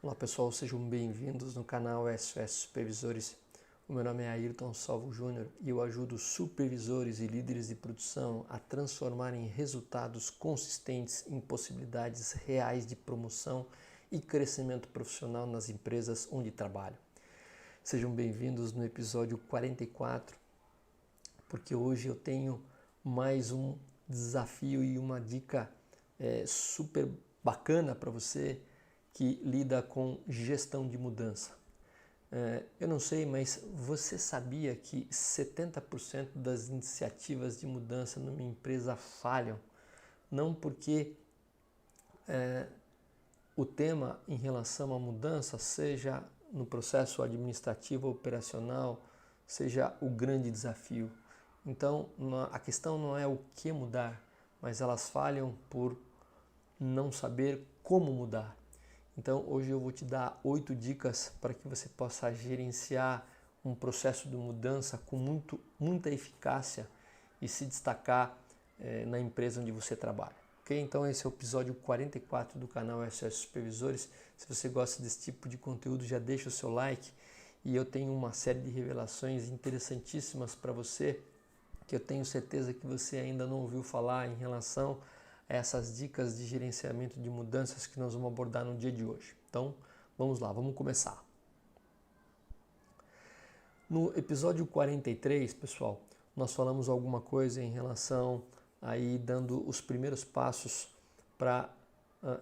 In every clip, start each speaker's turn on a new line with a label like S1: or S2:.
S1: Olá pessoal, sejam bem-vindos no canal SOS Supervisores. O meu nome é Ayrton Salvo Júnior e eu ajudo supervisores e líderes de produção a transformarem resultados consistentes em possibilidades reais de promoção e crescimento profissional nas empresas onde trabalham. Sejam bem-vindos no episódio 44, porque hoje eu tenho mais um desafio e uma dica super bacana para você que lida com gestão de mudança. Eu não sei, mas você sabia que 70% das iniciativas de mudança numa empresa falham? Não porque o tema em relação à mudança seja no processo administrativo ou operacional, seja o grande desafio. Então, a questão não é o que mudar, mas elas falham por não saber como mudar. Então, hoje eu vou te dar 8 dicas para que você possa gerenciar um processo de mudança com muita eficácia e se destacar na empresa onde você trabalha. Ok? Então, esse é o episódio 44 do canal SOS Supervisores. Se você gosta desse tipo de conteúdo, já deixa o seu like. E eu tenho uma série de revelações interessantíssimas para você, que eu tenho certeza que você ainda não ouviu falar em relação a essas dicas de gerenciamento de mudanças que nós vamos abordar no dia de hoje. Então, vamos lá, vamos começar. No episódio 43, pessoal, nós falamos alguma coisa em relação aí dando os primeiros passos para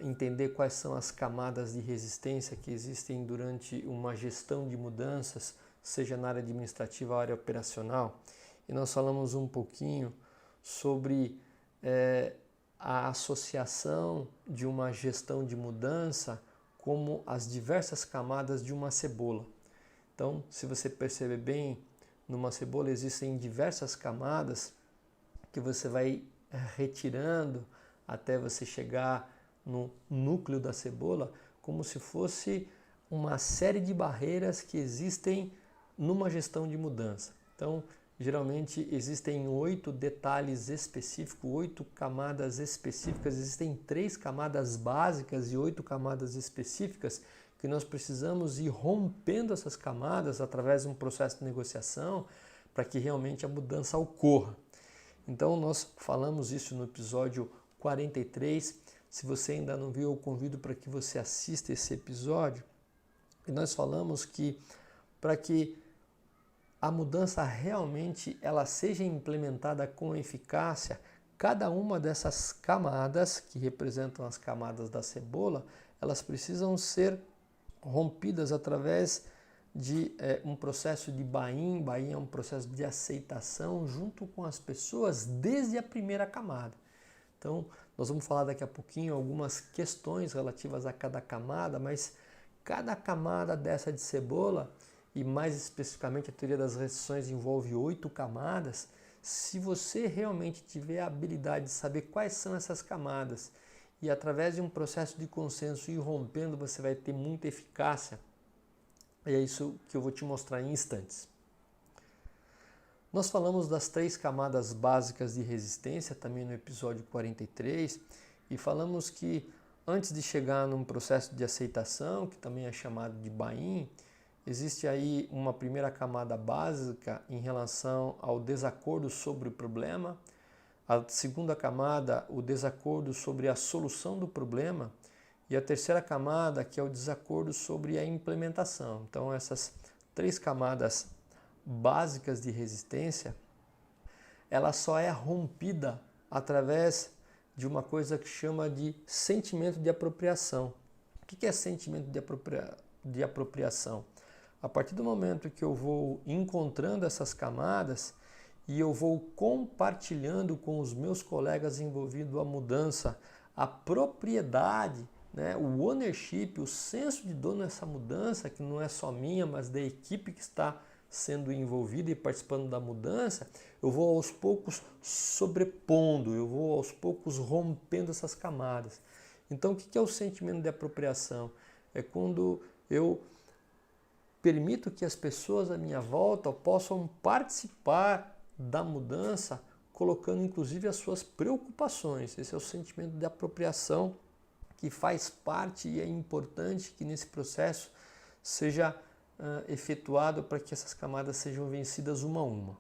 S1: entender quais são as camadas de resistência que existem durante uma gestão de mudanças, seja na área administrativa ou área operacional. E nós falamos um pouquinho sobre a associação de uma gestão de mudança como as diversas camadas de uma cebola. Então, se você perceber bem, numa cebola existem diversas camadas que você vai retirando até você chegar no núcleo da cebola, como se fosse uma série de barreiras que existem numa gestão de mudança. Então, geralmente existem 8 detalhes específicos, 8 camadas específicas, existem 3 camadas básicas e 8 camadas específicas que nós precisamos ir rompendo essas camadas através de um processo de negociação para que realmente a mudança ocorra. Então nós falamos isso no episódio 43, se você ainda não viu eu convido para que você assista esse episódio, e nós falamos que para que a mudança realmente ela seja implementada com eficácia, cada uma dessas camadas, que representam as camadas da cebola, elas precisam ser rompidas através de um processo de buy-in. Buy-in é um processo de aceitação junto com as pessoas desde a primeira camada. Então, nós vamos falar daqui a pouquinho algumas questões relativas a cada camada, mas cada camada dessa de cebola, e mais especificamente a teoria das restrições envolve 8 camadas, se você realmente tiver a habilidade de saber quais são essas camadas e através de um processo de consenso ir rompendo, você vai ter muita eficácia. E é isso que eu vou te mostrar em instantes. Nós falamos das 3 camadas básicas de resistência também no episódio 43 e falamos que antes de chegar num processo de aceitação, que também é chamado de buy-in, existe aí uma primeira camada básica em relação ao desacordo sobre o problema, a segunda camada, o desacordo sobre a solução do problema, e a terceira camada, que é o desacordo sobre a implementação. Então, essas 3 camadas básicas de resistência, ela só é rompida através de uma coisa que chama de sentimento de apropriação. O que é sentimento de apropriação? A partir do momento que eu vou encontrando essas camadas e eu vou compartilhando com os meus colegas envolvidos a mudança, a propriedade, o ownership, o senso de dono nessa mudança, que não é só minha, mas da equipe que está sendo envolvida e participando da mudança, eu vou aos poucos sobrepondo, eu vou aos poucos rompendo essas camadas. Então, o que é o sentimento de apropriação? É quando eu permito que as pessoas à minha volta possam participar da mudança, colocando inclusive as suas preocupações. Esse é o sentimento de apropriação que faz parte e é importante que nesse processo seja efetuado para que essas camadas sejam vencidas uma a uma.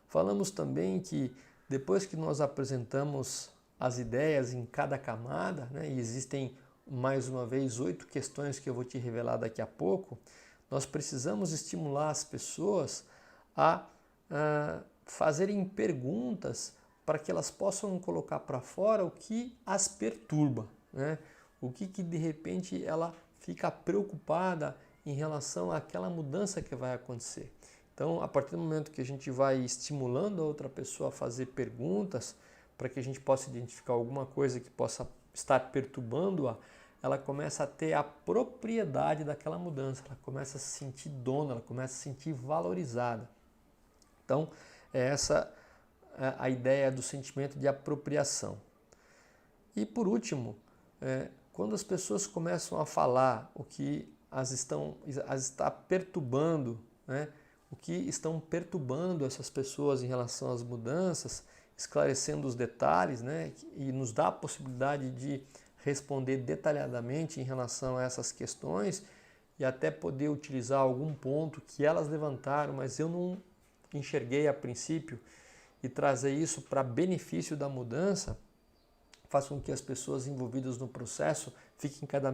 S1: Falamos também que depois que nós apresentamos as ideias em cada camada, né, e existem mais uma vez 8 questões que eu vou te revelar daqui a pouco, nós precisamos estimular as pessoas a fazerem perguntas para que elas possam colocar para fora o que as perturba, né? O que de repente ela fica preocupada em relação àquela mudança que vai acontecer. Então, a partir do momento que a gente vai estimulando a outra pessoa a fazer perguntas, para que a gente possa identificar alguma coisa que possa estar perturbando-a, ela começa a ter a propriedade daquela mudança, ela começa a se sentir dona, ela começa a se sentir valorizada. Então, é essa a ideia do sentimento de apropriação. E por último, quando as pessoas começam a falar o que as está perturbando, né? O que estão perturbando essas pessoas em relação às mudanças, esclarecendo os detalhes, né? E nos dá a possibilidade de responder detalhadamente em relação a essas questões e até poder utilizar algum ponto que elas levantaram, mas eu não enxerguei a princípio, e trazer isso para benefício da mudança, faz com que as pessoas envolvidas no processo fiquem cada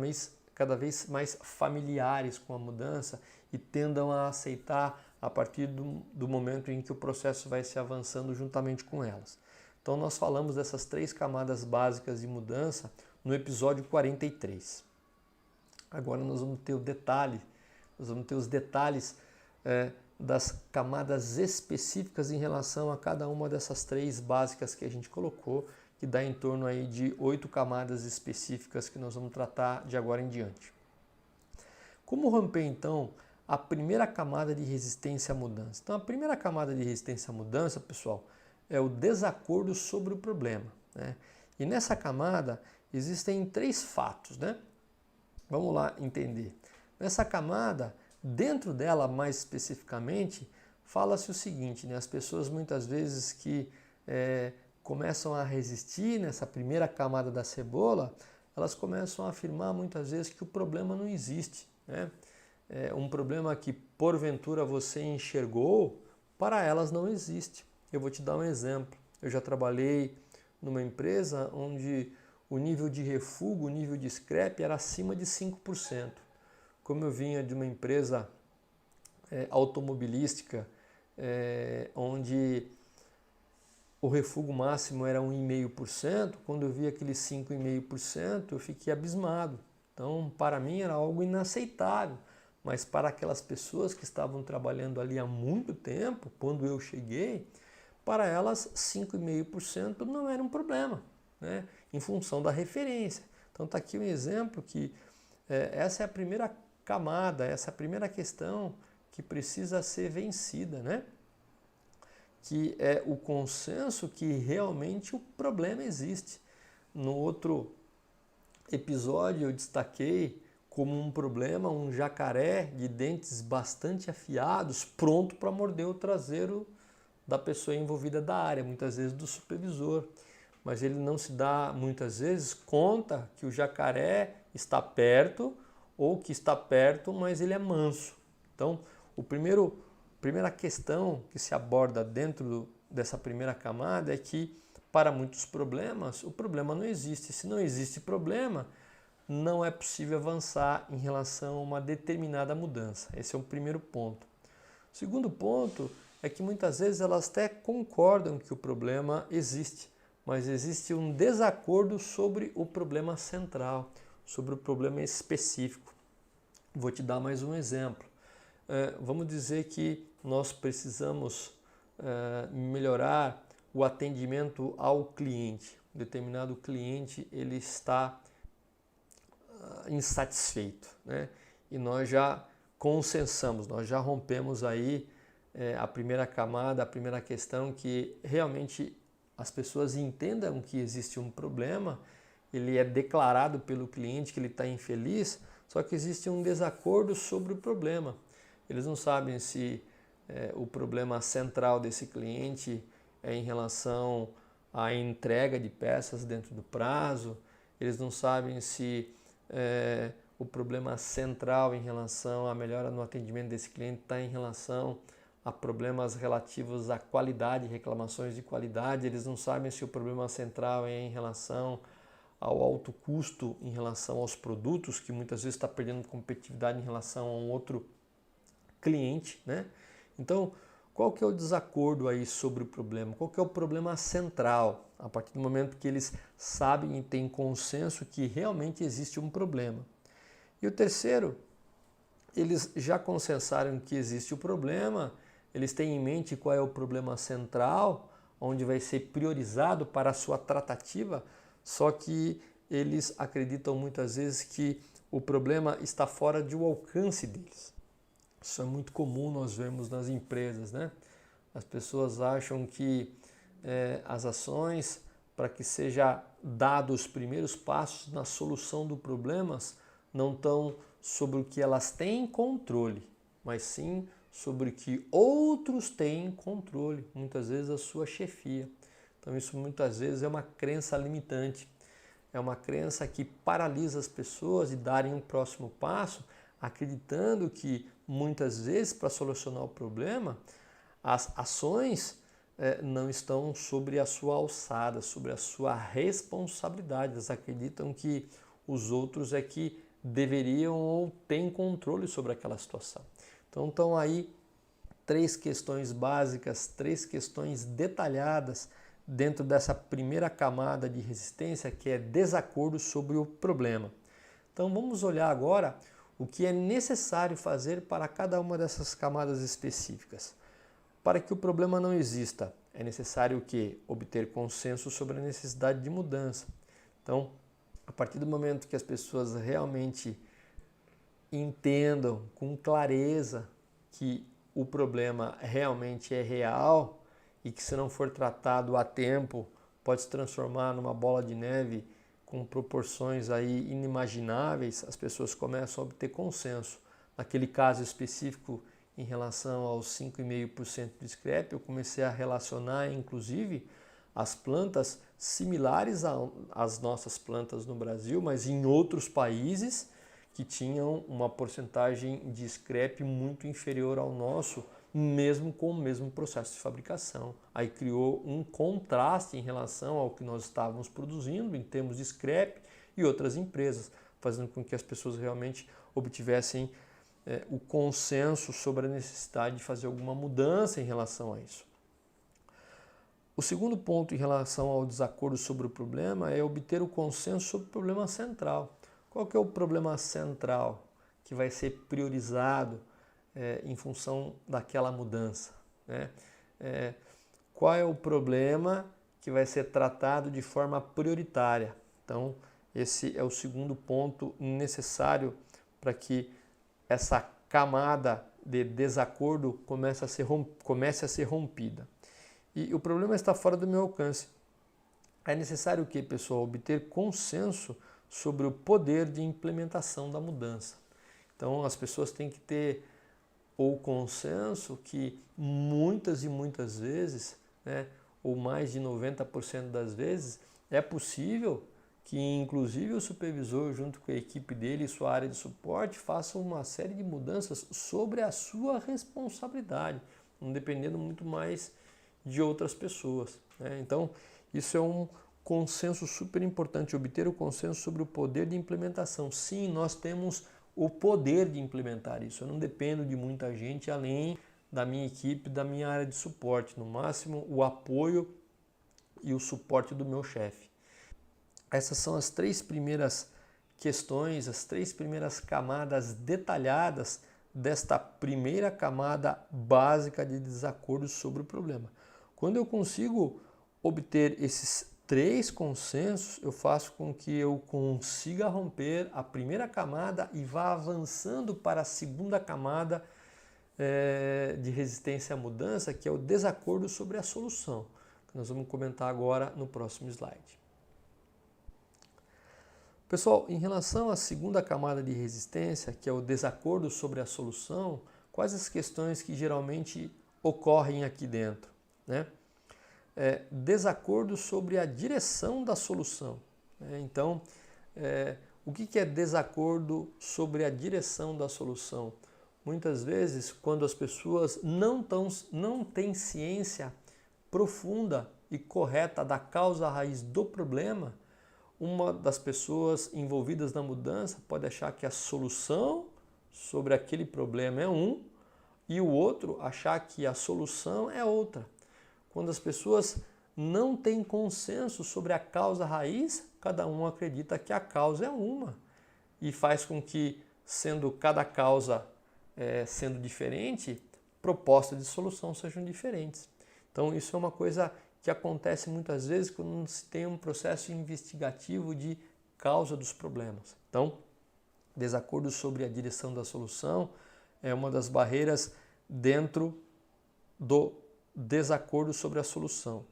S1: vez mais familiares com a mudança e tendam a aceitar a partir do momento em que o processo vai se avançando juntamente com elas. Então nós falamos dessas 3 camadas básicas de mudança no episódio 43. Agora nós vamos ter os detalhes das camadas específicas em relação a cada uma dessas 3 básicas que a gente colocou, que dá em torno aí de 8 camadas específicas que nós vamos tratar de agora em diante. Como romper então a primeira camada de resistência à mudança? Então a primeira camada de resistência à mudança, pessoal, é o desacordo sobre o problema, né? E nessa camada existem 3 fatos, né? Vamos lá entender. Nessa camada, dentro dela mais especificamente, fala-se o seguinte, né? As pessoas muitas vezes que começam a resistir nessa primeira camada da cebola, elas começam a afirmar muitas vezes que o problema não existe, né? Um problema que porventura você enxergou, para elas não existe. Eu vou te dar um exemplo. Eu já trabalhei numa empresa onde o nível de refúgio, o nível de scrap era acima de 5%. Como eu vinha de uma empresa automobilística, onde o refúgio máximo era 1,5%, quando eu vi aqueles 5,5%, eu fiquei abismado. Então, para mim era algo inaceitável, mas para aquelas pessoas que estavam trabalhando ali há muito tempo, quando eu cheguei, para elas 5,5% não era um problema, né? Em função da referência. Então está aqui um exemplo que essa é a primeira camada, essa é a primeira questão que precisa ser vencida, né? Que é o consenso que realmente o problema existe. No outro episódio eu destaquei como um problema um jacaré de dentes bastante afiados, pronto para morder o traseiro da pessoa envolvida da área, muitas vezes do supervisor. Mas ele não se dá, muitas vezes, conta que o jacaré está perto ou que está perto, mas ele é manso. Então, primeira questão que se aborda dentro dessa primeira camada é que, para muitos problemas, o problema não existe. Se não existe problema, não é possível avançar em relação a uma determinada mudança. Esse é o primeiro ponto. O segundo ponto é que muitas vezes elas até concordam que o problema existe, mas existe um desacordo sobre o problema central, sobre o problema específico. Vou te dar mais um exemplo. Vamos dizer que nós precisamos melhorar o atendimento ao cliente. Um determinado cliente ele está insatisfeito, né? E nós já consensamos, nós já rompemos aí a primeira camada, a primeira questão, que realmente as pessoas entendam que existe um problema, ele é declarado pelo cliente que ele está infeliz, só que existe um desacordo sobre o problema. Eles não sabem se o problema central desse cliente é em relação à entrega de peças dentro do prazo, eles não sabem se o problema central em relação à melhora no atendimento desse cliente está em relação a problemas relativos à qualidade, reclamações de qualidade, eles não sabem se o problema central é em relação ao alto custo em relação aos produtos, que muitas vezes está perdendo competitividade em relação a um outro cliente, né? Então, qual que é o desacordo aí sobre o problema? Qual que é o problema central? A partir do momento que eles sabem e têm consenso que realmente existe um problema. E o terceiro, eles já consensaram que existe o problema, eles têm em mente qual é o problema central, onde vai ser priorizado para a sua tratativa, só que eles acreditam muitas vezes que o problema está fora do alcance deles. Isso é muito comum nós vemos nas empresas, né? As pessoas acham que as ações, para que seja dados os primeiros passos na solução do problema, não estão sobre o que elas têm controle, mas sim sobre o que outros têm controle, muitas vezes a sua chefia. Então isso muitas vezes é uma crença limitante, é uma crença que paralisa as pessoas de darem um próximo passo, acreditando que muitas vezes para solucionar o problema, as ações não estão sobre a sua alçada, sobre a sua responsabilidade. Eles acreditam que os outros é que deveriam ou têm controle sobre aquela situação. Então estão aí 3 questões básicas, 3 questões detalhadas dentro dessa primeira camada de resistência, que é desacordo sobre o problema. Então vamos olhar agora o que é necessário fazer para cada uma dessas camadas específicas. Para que o problema não exista, é necessário o quê? Obter consenso sobre a necessidade de mudança. Então, a partir do momento que as pessoas realmente entendam com clareza que o problema realmente é real e que, se não for tratado a tempo, pode se transformar numa bola de neve com proporções aí inimagináveis, as pessoas começam a obter consenso. Naquele caso específico, em relação aos 5,5% de scrap, eu comecei a relacionar, inclusive, as plantas similares às nossas plantas no Brasil, mas em outros países que tinham uma porcentagem de scrap muito inferior ao nosso, mesmo com o mesmo processo de fabricação. Aí criou um contraste em relação ao que nós estávamos produzindo em termos de scrap e outras empresas, fazendo com que as pessoas realmente obtivessem o consenso sobre a necessidade de fazer alguma mudança em relação a isso. O segundo ponto em relação ao desacordo sobre o problema é obter o consenso sobre o problema central. Qual que é o problema central que vai ser priorizado em função daquela mudança, né? Qual é o problema que vai ser tratado de forma prioritária? Então, esse é o segundo ponto necessário para que essa camada de desacordo comece a ser rompida. E o problema está fora do meu alcance. É necessário o quê, pessoal? Obter consenso sobre o poder de implementação da mudança. Então, as pessoas têm que ter o consenso que muitas e muitas vezes, né, ou mais de 90% das vezes, é possível que inclusive o supervisor, junto com a equipe dele e sua área de suporte, façam uma série de mudanças sobre a sua responsabilidade, não dependendo muito mais de outras pessoas, né? Então, isso é um consenso super importante, obter o consenso sobre o poder de implementação. Sim, nós temos o poder de implementar isso. Eu não dependo de muita gente além da minha equipe, da minha área de suporte. No máximo, o apoio e o suporte do meu chefe. Essas são as 3 primeiras questões, as 3 primeiras camadas detalhadas desta primeira camada básica de desacordo sobre o problema. Quando eu consigo obter esses 3 consensos, eu faço com que eu consiga romper a primeira camada e vá avançando para a segunda camada de resistência à mudança, que é o desacordo sobre a solução, que nós vamos comentar agora no próximo slide. Pessoal, em relação à segunda camada de resistência, que é o desacordo sobre a solução, quais as questões que geralmente ocorrem aqui dentro, né? Desacordo sobre a direção da solução, né? Então, O que é desacordo sobre a direção da solução? Muitas vezes, quando as pessoas não têm ciência profunda e correta da causa raiz do problema, uma das pessoas envolvidas na mudança pode achar que a solução sobre aquele problema é um e o outro achar que a solução é outra. Quando as pessoas não têm consenso sobre a causa raiz, cada um acredita que a causa é uma e faz com que, sendo cada causa sendo diferente, propostas de solução sejam diferentes. Então isso é uma coisa que acontece muitas vezes quando se tem um processo investigativo de causa dos problemas. Então, desacordo sobre a direção da solução é uma das barreiras dentro do desacordo sobre a solução.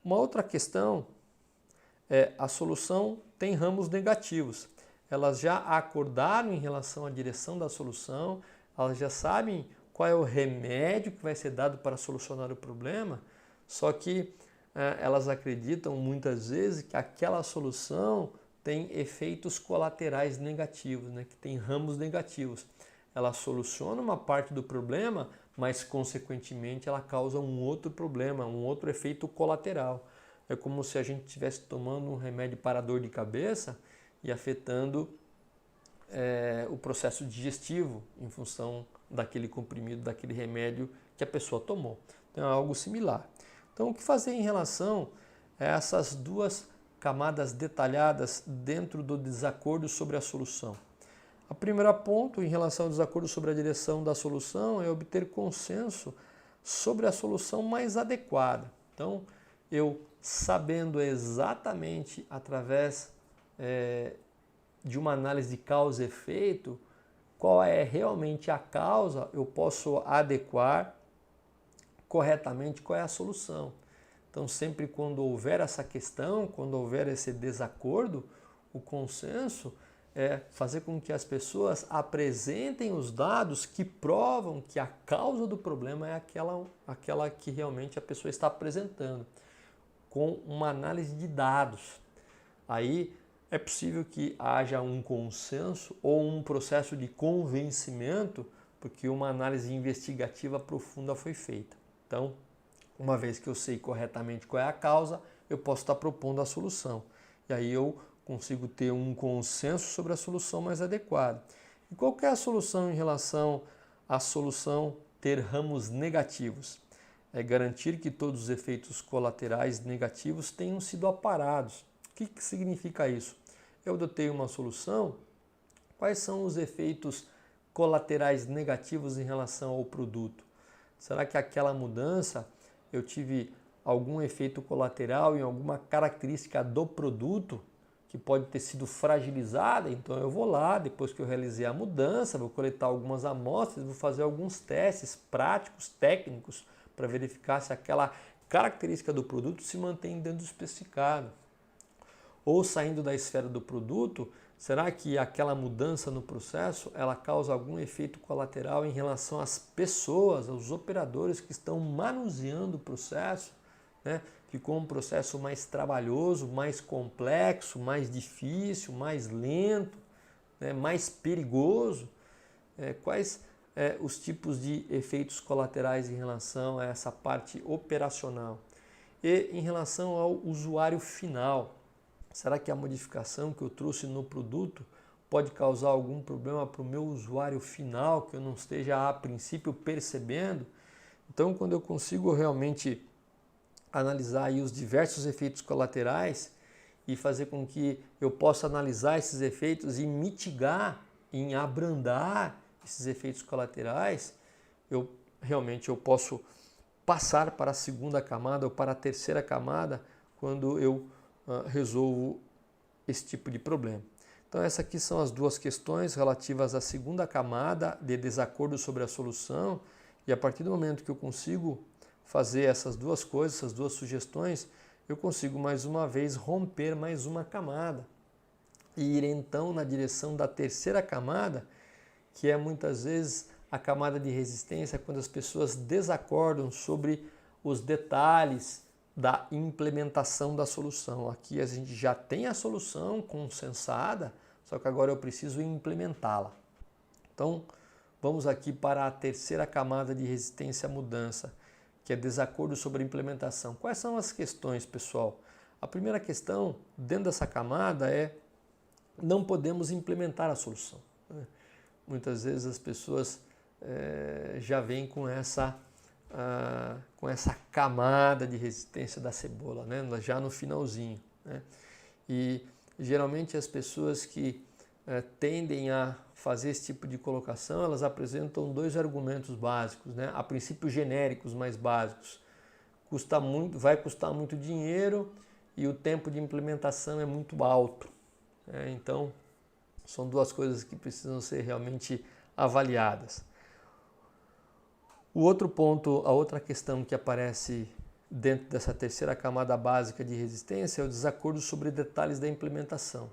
S1: Uma outra questão é a solução tem ramos negativos. Elas já acordaram em relação à direção da solução, elas já sabem qual é o remédio que vai ser dado para solucionar o problema, só que elas acreditam muitas vezes que aquela solução tem efeitos colaterais negativos, né? Que tem ramos negativos. Ela soluciona uma parte do problema, mas consequentemente ela causa um outro problema, um outro efeito colateral. É como se a gente estivesse tomando um remédio para dor de cabeça e afetando o processo digestivo em função daquele comprimido, daquele remédio que a pessoa tomou. Então é algo similar. Então o que fazer em relação a essas duas camadas detalhadas dentro do desacordo sobre a solução? O primeiro ponto em relação ao desacordo sobre a direção da solução é obter consenso sobre a solução mais adequada. Então eu sabendo exatamente através de uma análise de causa e efeito, qual é realmente a causa, eu posso adequar corretamente qual é a solução. Então, sempre quando houver essa questão, quando houver esse desacordo, o consenso é fazer com que as pessoas apresentem os dados que provam que a causa do problema é aquela que realmente a pessoa está apresentando, com uma análise de dados. Aí é possível que haja um consenso ou um processo de convencimento, porque uma análise investigativa profunda foi feita. Então, uma vez que eu sei corretamente qual é a causa, eu posso estar propondo a solução. E aí eu consigo ter um consenso sobre a solução mais adequada. E qual que é a solução em relação à solução ter ramos negativos? É garantir que todos os efeitos colaterais negativos tenham sido aparados. O que significa isso? Eu adotei uma solução, quais são os efeitos colaterais negativos em relação ao produto? Será que aquela mudança eu tive algum efeito colateral em alguma característica do produto que pode ter sido fragilizada? Então eu vou lá, depois que eu realizei a mudança, vou coletar algumas amostras, vou fazer alguns testes práticos, técnicos, para verificar se aquela característica do produto se mantém dentro do especificado. Ou saindo da esfera do produto, será que aquela mudança no processo ela causa algum efeito colateral em relação às pessoas, aos operadores que estão manuseando o processo? Né? Ficou um processo mais trabalhoso, mais complexo, mais difícil, mais lento, né? Mais perigoso? Quais os tipos de efeitos colaterais em relação a essa parte operacional? E em relação ao usuário final, será que a modificação que eu trouxe no produto pode causar algum problema para o meu usuário final que eu não esteja a princípio percebendo? Então, quando eu consigo realmente analisar aí os diversos efeitos colaterais e fazer com que eu possa analisar esses efeitos e mitigar, em abrandar esses efeitos colaterais, eu posso passar para a segunda camada ou para a terceira camada quando eu resolvo esse tipo de problema. Então essas aqui são as duas questões relativas à segunda camada de desacordo sobre a solução, e a partir do momento que eu consigo fazer essas duas coisas, essas duas sugestões, eu consigo mais uma vez romper mais uma camada e ir então na direção da terceira camada, que é muitas vezes a camada de resistência, quando as pessoas desacordam sobre os detalhes da implementação da solução. Aqui a gente já tem a solução consensada, só que agora eu preciso implementá-la. Então, vamos aqui para a terceira camada de resistência à mudança, que é desacordo sobre a implementação. Quais são as questões, pessoal? A primeira questão, dentro dessa camada, é não podemos implementar a solução. Muitas vezes as pessoas já vêm com essa camada de resistência da cebola, né? Já no finalzinho, né? E geralmente as pessoas que tendem a fazer esse tipo de colocação, elas apresentam dois argumentos básicos, né? A princípio genéricos, mais básicos. Vai custar muito dinheiro e o tempo de implementação é muito alto. Então, são duas coisas que precisam ser realmente avaliadas. O outro ponto, a outra questão que aparece dentro dessa terceira camada básica de resistência é o desacordo sobre detalhes da implementação.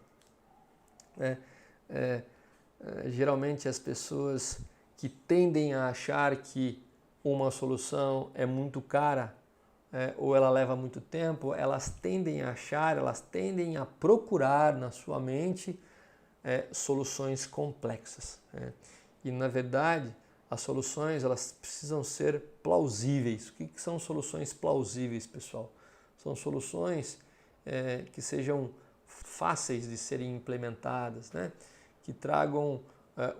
S1: Geralmente as pessoas que tendem a achar que uma solução é muito cara ou ela leva muito tempo, elas tendem a procurar na sua mente soluções complexas. E na verdade, as soluções elas precisam ser plausíveis. O que são soluções plausíveis, pessoal? São soluções que sejam fáceis de serem implementadas, né? Que tragam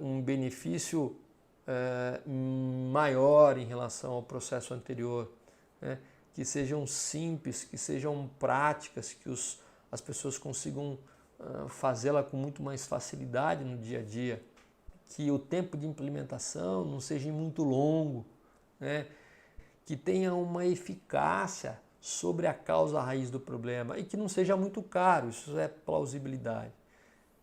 S1: um benefício maior em relação ao processo anterior, né? Que sejam simples, que sejam práticas, que as pessoas consigam fazê-la com muito mais facilidade no dia a dia, que o tempo de implementação não seja muito longo, né? Que tenha uma eficácia sobre a causa raiz do problema e que não seja muito caro, isso é plausibilidade.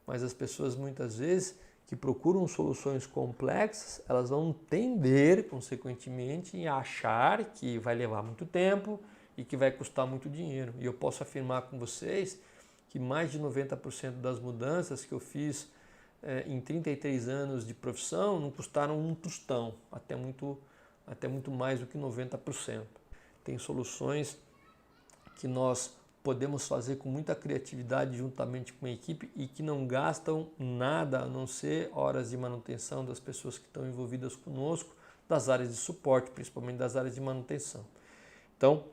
S1: Mas as pessoas muitas vezes que procuram soluções complexas, elas vão tender, consequentemente, a achar que vai levar muito tempo e que vai custar muito dinheiro. E eu posso afirmar com vocês que mais de 90% das mudanças que eu fiz em 33 anos de profissão não custaram um tostão, até muito mais do que 90%. Tem soluções que nós podemos fazer com muita criatividade juntamente com a equipe e que não gastam nada a não ser horas de manutenção das pessoas que estão envolvidas conosco, das áreas de suporte, principalmente das áreas de manutenção. Então,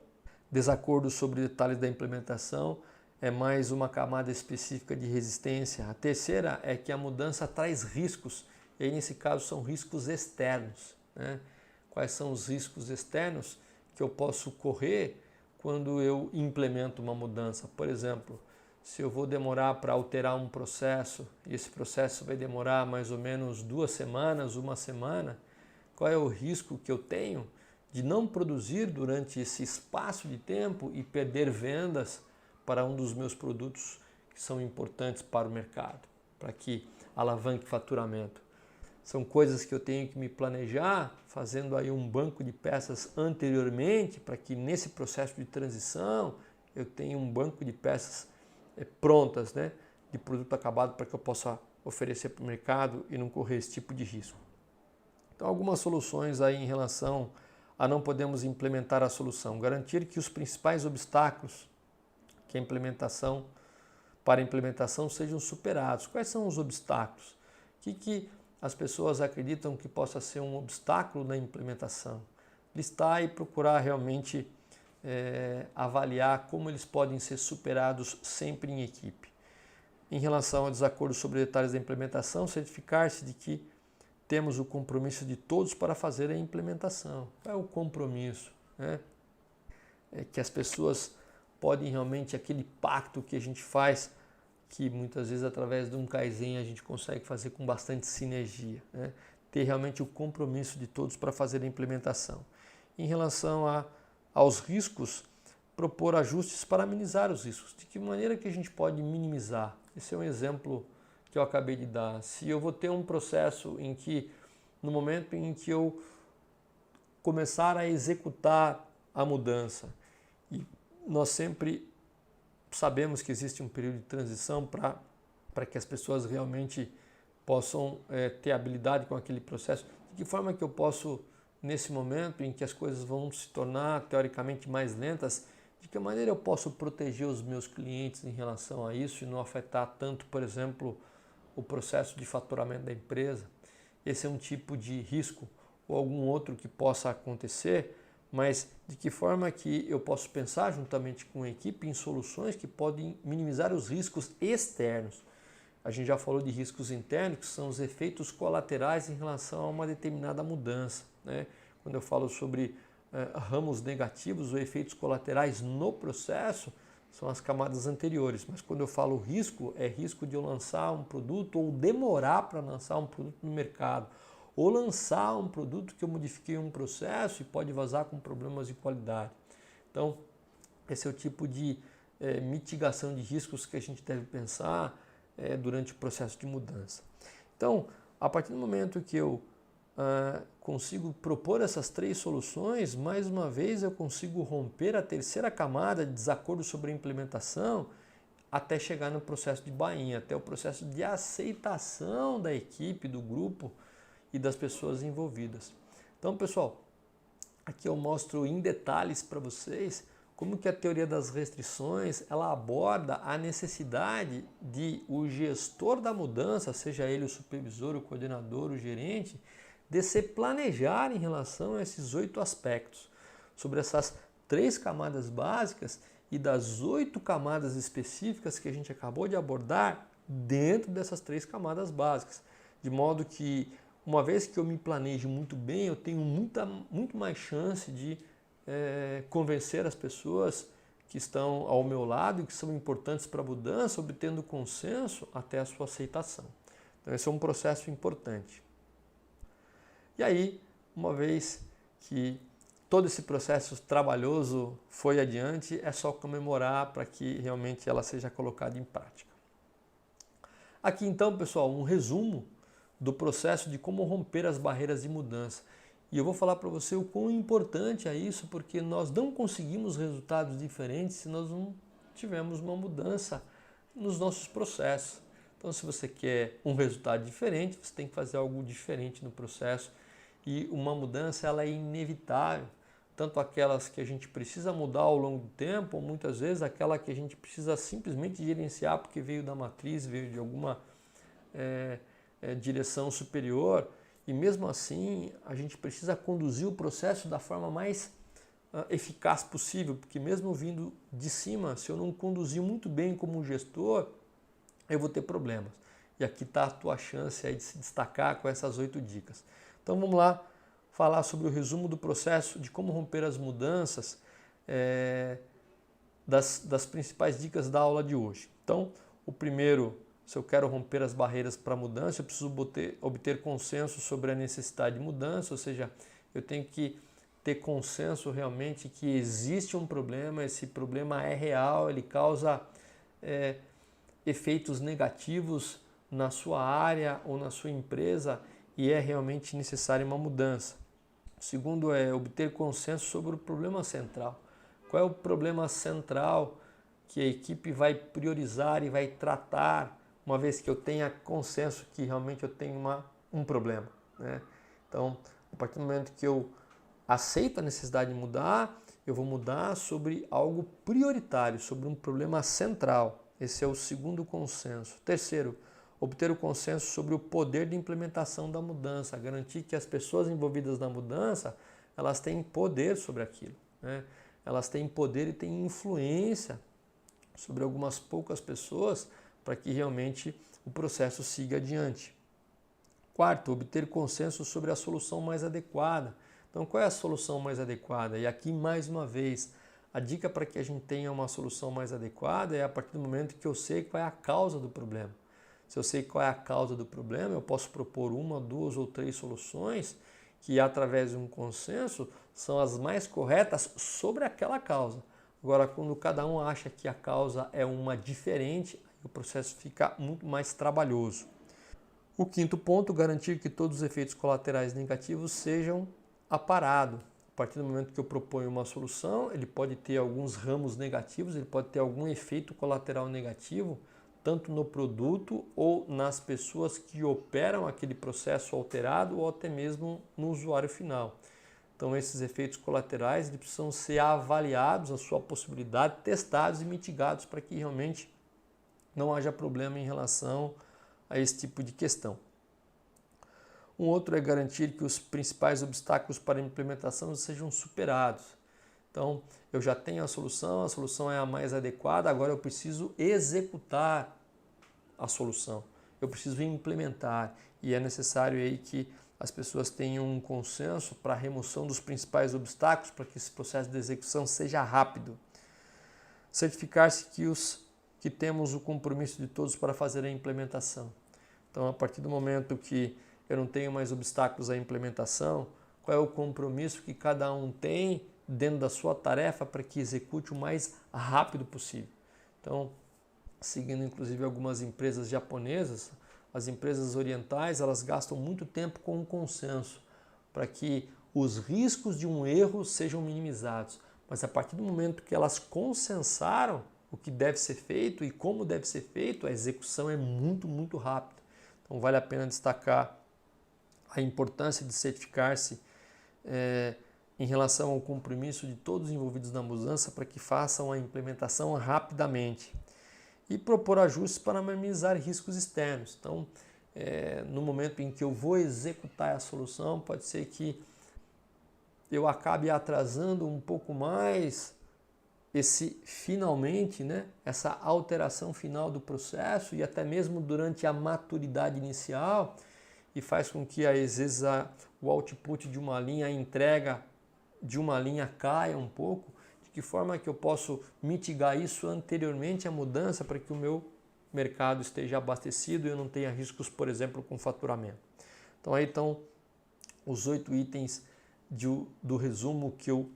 S1: desacordo sobre detalhes da implementação é mais uma camada específica de resistência. A terceira é que a mudança traz riscos, e aí nesse caso são riscos externos, né? Quais são os riscos externos que eu posso correr quando eu implemento uma mudança? Por exemplo, se eu vou demorar para alterar um processo e esse processo vai demorar mais ou menos 2 semanas, 1 semana, qual é o risco que eu tenho de não produzir durante esse espaço de tempo e perder vendas para um dos meus produtos que são importantes para o mercado, para que alavanque faturamento? São coisas que eu tenho que me planejar, fazendo aí um banco de peças anteriormente, para que nesse processo de transição eu tenha um banco de peças prontas, né, de produto acabado, para que eu possa oferecer para o mercado e não correr esse tipo de risco. Então, algumas soluções aí em relação a não podemos implementar a solução. Garantir que os principais obstáculos para a implementação sejam superados. Quais são os obstáculos? O que as pessoas acreditam que possa ser um obstáculo na implementação? Listar e procurar realmente avaliar como eles podem ser superados sempre em equipe. Em relação ao desacordo sobre detalhes da implementação, certificar-se de que temos o compromisso de todos para fazer a implementação. Qual é o compromisso, né? É que as pessoas podem realmente, aquele pacto que a gente faz, que muitas vezes através de um Kaizen a gente consegue fazer com bastante sinergia, né? Ter realmente o compromisso de todos para fazer a implementação. Em relação aos riscos, propor ajustes para minimizar os riscos. De que maneira que a gente pode minimizar? Esse é um exemplo que eu acabei de dar. Se eu vou ter um processo em que, no momento em que eu começar a executar a mudança, e nós sempre sabemos que existe um período de transição para que as pessoas realmente possam ter habilidade com aquele processo, de que forma que eu posso, nesse momento em que as coisas vão se tornar teoricamente mais lentas, De que maneira eu posso proteger os meus clientes em relação a isso e não afetar tanto, por exemplo, o processo de faturamento da empresa? Esse é um tipo de risco ou algum outro que possa acontecer, mas de que forma que eu posso pensar juntamente com a equipe em soluções que podem minimizar os riscos externos. A gente já falou de riscos internos, que são os efeitos colaterais em relação a uma determinada mudança, né? Quando eu falo sobre ramos negativos ou efeitos colaterais no processo, são as camadas anteriores. Mas quando eu falo risco, é risco de eu lançar um produto ou demorar para lançar um produto no mercado, ou lançar um produto que eu modifiquei um processo e pode vazar com problemas de qualidade. Então, esse é o tipo de mitigação de riscos que a gente deve pensar durante o processo de mudança. Então, a partir do momento que eu consigo propor essas três soluções, mais uma vez eu consigo romper a terceira camada de desacordo sobre a implementação até chegar no processo de buy-in, até o processo de aceitação da equipe, do grupo e das pessoas envolvidas. Então, pessoal, aqui eu mostro em detalhes para vocês como que a teoria das restrições ela aborda a necessidade de o gestor da mudança, seja ele o supervisor, o coordenador, o gerente, de se planejar em relação a esses 8 aspectos. Sobre essas 3 camadas básicas e das 8 camadas específicas que a gente acabou de abordar dentro dessas 3 camadas básicas. De modo que, uma vez que eu me planeje muito bem, eu tenho muito mais chance de convencer as pessoas que estão ao meu lado e que são importantes para a mudança, obtendo consenso até a sua aceitação. Então esse é um processo importante. E aí, uma vez que todo esse processo trabalhoso foi adiante, é só comemorar para que realmente ela seja colocada em prática. Aqui então, pessoal, um resumo do processo de como romper as barreiras de mudança. E eu vou falar para você o quão importante é isso, porque nós não conseguimos resultados diferentes se nós não tivermos uma mudança nos nossos processos. Então, se você quer um resultado diferente, você tem que fazer algo diferente no processo. E uma mudança ela é inevitável, tanto aquelas que a gente precisa mudar ao longo do tempo, ou muitas vezes aquela que a gente precisa simplesmente gerenciar porque veio da matriz, veio de alguma direção superior. E mesmo assim, a gente precisa conduzir o processo da forma mais eficaz possível, porque mesmo vindo de cima, se eu não conduzir muito bem como gestor, eu vou ter problemas. E aqui está a tua chance aí de se destacar com essas 8 dicas. Então vamos lá falar sobre o resumo do processo de como romper as mudanças das principais dicas da aula de hoje. Então, o primeiro, se eu quero romper as barreiras para a mudança, eu preciso obter consenso sobre a necessidade de mudança, ou seja, eu tenho que ter consenso realmente que existe um problema, esse problema é real, ele causa efeitos negativos na sua área ou na sua empresa e é realmente necessária uma mudança. O segundo é obter consenso sobre o problema central. Qual é o problema central que a equipe vai priorizar e vai tratar, uma vez que eu tenha consenso que realmente eu tenho um problema, né? Então, a partir do momento que eu aceito a necessidade de mudar, eu vou mudar sobre algo prioritário, sobre um problema central. Esse é o segundo consenso. Terceiro, obter o consenso sobre o poder de implementação da mudança, garantir que as pessoas envolvidas na mudança, elas têm poder sobre aquilo, né? Elas têm poder e têm influência sobre algumas poucas pessoas para que realmente o processo siga adiante. Quarto, obter consenso sobre a solução mais adequada. Então, qual é a solução mais adequada? E aqui, mais uma vez, a dica para que a gente tenha uma solução mais adequada é a partir do momento que eu sei qual é a causa do problema. Se eu sei qual é a causa do problema, eu posso propor 1, 2 ou 3 soluções que, através de um consenso, são as mais corretas sobre aquela causa. Agora, quando cada um acha que a causa é uma diferente, o processo fica muito mais trabalhoso. O quinto ponto, garantir que todos os efeitos colaterais negativos sejam aparados. A partir do momento que eu proponho uma solução, ele pode ter alguns ramos negativos, ele pode ter algum efeito colateral negativo, tanto no produto ou nas pessoas que operam aquele processo alterado ou até mesmo no usuário final. Então esses efeitos colaterais eles precisam ser avaliados, a sua possibilidade, testados e mitigados para que realmente não haja problema em relação a esse tipo de questão. Um outro é garantir que os principais obstáculos para a implementação sejam superados. Então, eu já tenho a solução é a mais adequada, agora eu preciso executar a solução, eu preciso implementar, e é necessário aí que as pessoas tenham um consenso para a remoção dos principais obstáculos, para que esse processo de execução seja rápido. Certificar-se que temos o compromisso de todos para fazer a implementação. Então, a partir do momento que eu não tenho mais obstáculos à implementação, qual é o compromisso que cada um tem dentro da sua tarefa para que execute o mais rápido possível. Então, seguindo inclusive algumas empresas japonesas, as empresas orientais, elas gastam muito tempo com um consenso para que os riscos de um erro sejam minimizados. Mas a partir do momento que elas consensaram o que deve ser feito e como deve ser feito, a execução é muito rápida. Então vale a pena destacar a importância de certificar-se em relação ao compromisso de todos os envolvidos na mudança para que façam a implementação rapidamente e propor ajustes para minimizar riscos externos. Então, no momento em que eu vou executar a solução, pode ser que eu acabe atrasando um pouco mais finalmente, essa alteração final do processo e até mesmo durante a maturidade inicial, e faz com que às vezes o output de uma linha, a entrega de uma linha caia um pouco. De que forma que eu posso mitigar isso anteriormente à mudança para que o meu mercado esteja abastecido e eu não tenha riscos, por exemplo, com faturamento. Então aí estão os 8 itens do resumo que eu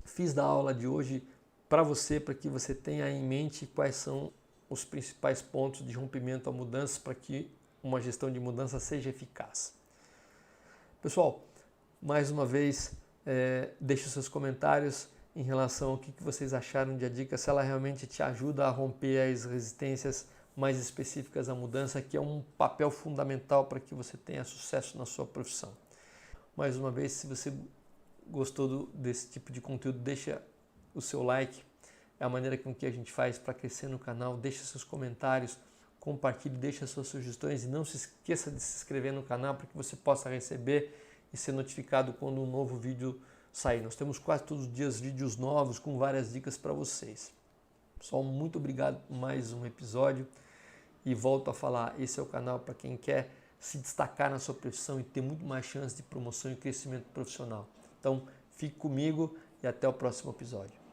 S1: fiz da aula de hoje para você, para que você tenha em mente quais são os principais pontos de rompimento a mudanças para que uma gestão de mudança seja eficaz. Pessoal, mais uma vez, deixe seus comentários em relação ao que vocês acharam de a dica, se ela realmente te ajuda a romper as resistências mais específicas à mudança, que é um papel fundamental para que você tenha sucesso na sua profissão. Mais uma vez, se você gostou desse tipo de conteúdo, deixa o seu like, é a maneira com que a gente faz para crescer no canal. Deixa seus comentários, compartilhe, deixe suas sugestões e não se esqueça de se inscrever no canal para que você possa receber e ser notificado quando um novo vídeo sair. Nós temos quase todos os dias vídeos novos com várias dicas para vocês. Pessoal, muito obrigado por mais um episódio e volto a falar, esse é o canal para quem quer se destacar na sua profissão e ter muito mais chance de promoção e crescimento profissional. Então, fique comigo e até o próximo episódio.